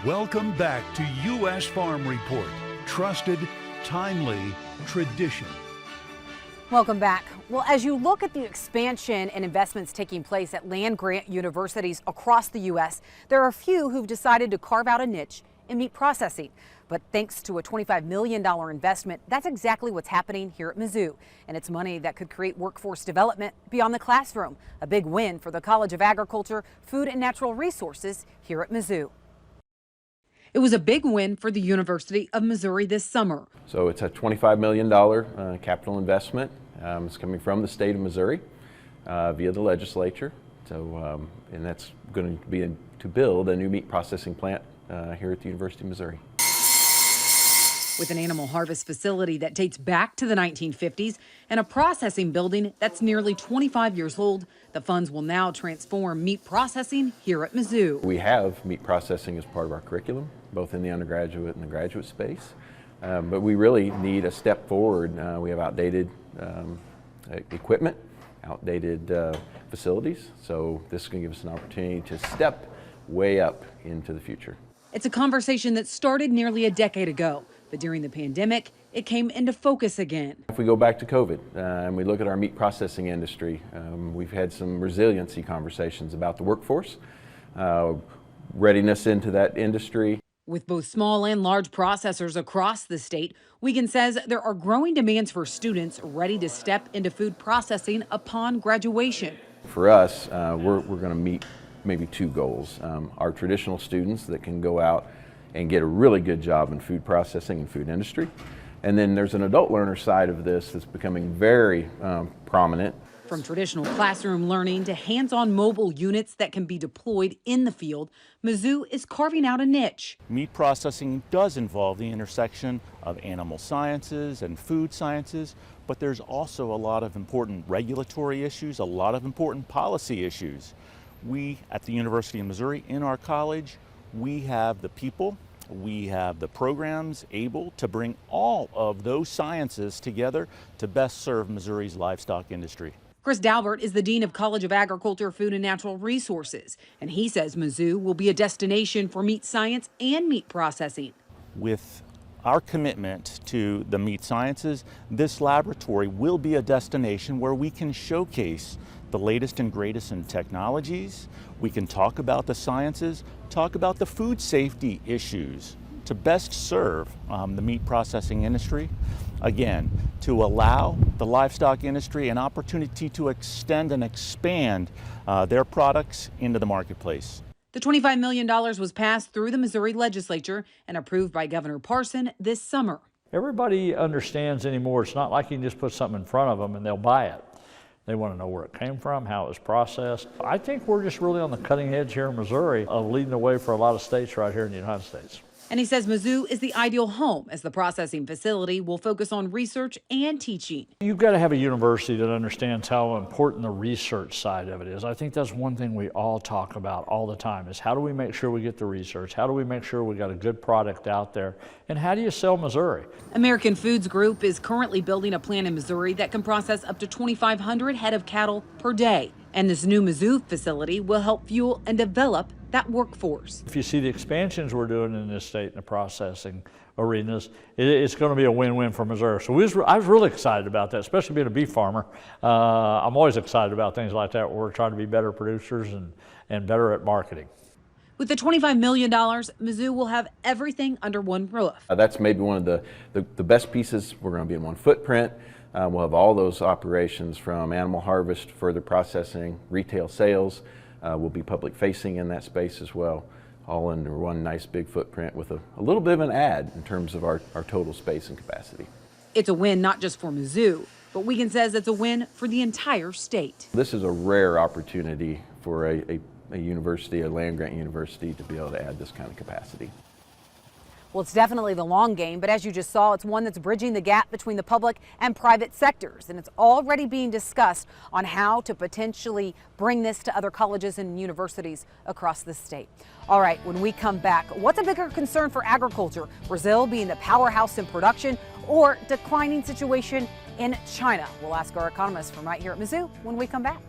Welcome back to U.S. Farm Report. Trusted, timely, tradition. Welcome back. Well, as you look at the expansion and investments taking place at land-grant universities across the U.S., there are a few who've decided to carve out a niche in meat processing. But thanks to a $25 million investment, that's exactly what's happening here at Mizzou. And it's money that could create workforce development beyond the classroom. A big win for the College of Agriculture, Food and Natural Resources here at Mizzou. It was a big win for the University of Missouri this summer. So it's a $25 million capital investment. It's coming from the state of Missouri via the legislature. So, and that's going to be to build a new meat processing plant here at the University of Missouri. With an animal harvest facility that dates back to the 1950s and a processing building that's nearly 25 years old, the funds will now transform meat processing here at Mizzou. We have meat processing as part of our curriculum, both in the undergraduate and the graduate space. But we really need a step forward. We have outdated equipment, outdated facilities, so this is going to give us an opportunity to step way up into the future. It's a conversation that started nearly a decade ago, but during the pandemic, it came into focus again. If we go back to COVID and we look at our meat processing industry, we've had some resiliency conversations about the workforce, readiness into that industry. With both small and large processors across the state, Wiegand says there are growing demands for students ready to step into food processing upon graduation. For us, we're going to meet maybe two goals. Our traditional students that can go out and get a really good job in food processing and food industry. And then there's an adult learner side of this that's becoming very prominent. From traditional classroom learning to hands-on mobile units that can be deployed in the field, Mizzou is carving out a niche. Meat processing does involve the intersection of animal sciences and food sciences, but there's also a lot of important regulatory issues, a lot of important policy issues. We at the University of Missouri, in our college, we have the people, we have the programs able to bring all of those sciences together to best serve Missouri's livestock industry. Chris Dalbert is the Dean of College of Agriculture, Food and Natural Resources, and he says Mizzou will be a destination for meat science and meat processing. With our commitment to the meat sciences, this laboratory will be a destination where we can showcase the latest and greatest in technologies. We can talk about the sciences, talk about the food safety issues to best serve the meat processing industry. Again, to allow the livestock industry an opportunity to extend and expand their products into the marketplace. The $25 million was passed through the Missouri legislature and approved by Governor Parson this summer. Everybody understands anymore, it's not like you can just put something in front of them and they'll buy it. They want to know where it came from, how it was processed. I think we're just really on the cutting edge here in Missouri of leading the way for a lot of states right here in the United States. And he says Mizzou is the ideal home as the processing facility will focus on research and teaching. You've got to have a university that understands how important the research side of it is. I think that's one thing we all talk about all the time is how do we make sure we get the research? How do we make sure we got a good product out there? And how do you sell Missouri? American Foods Group is currently building a plant in Missouri that can process up to 2,500 head of cattle per day. And this new Mizzou facility will help fuel and develop that workforce. If you see the expansions we're doing in this state in the processing arenas, it's going to be a win-win for Missouri. So I was really excited about that, especially being a beef farmer. I'm always excited about things like that where we're trying to be better producers and better at marketing. With the $25 million, Mizzou will have everything under one roof. That's maybe one of the best pieces. We're going to be in one footprint. We'll have all those operations from animal harvest, further processing, retail sales. We'll be public facing in that space as well, all under one nice big footprint with a little bit of an add in terms of our total space and capacity. It's a win not just for Mizzou, but Wiegand says it's a win for the entire state. This is a rare opportunity for a university, a land-grant university, to be able to add this kind of capacity. Well, it's definitely the long game, but as you just saw, it's one that's bridging the gap between the public and private sectors, and it's already being discussed on how to potentially bring this to other colleges and universities across the state. All right, when we come back, what's a bigger concern for agriculture? Brazil being the powerhouse in production or declining situation in China? We'll ask our economists from right here at Mizzou when we come back.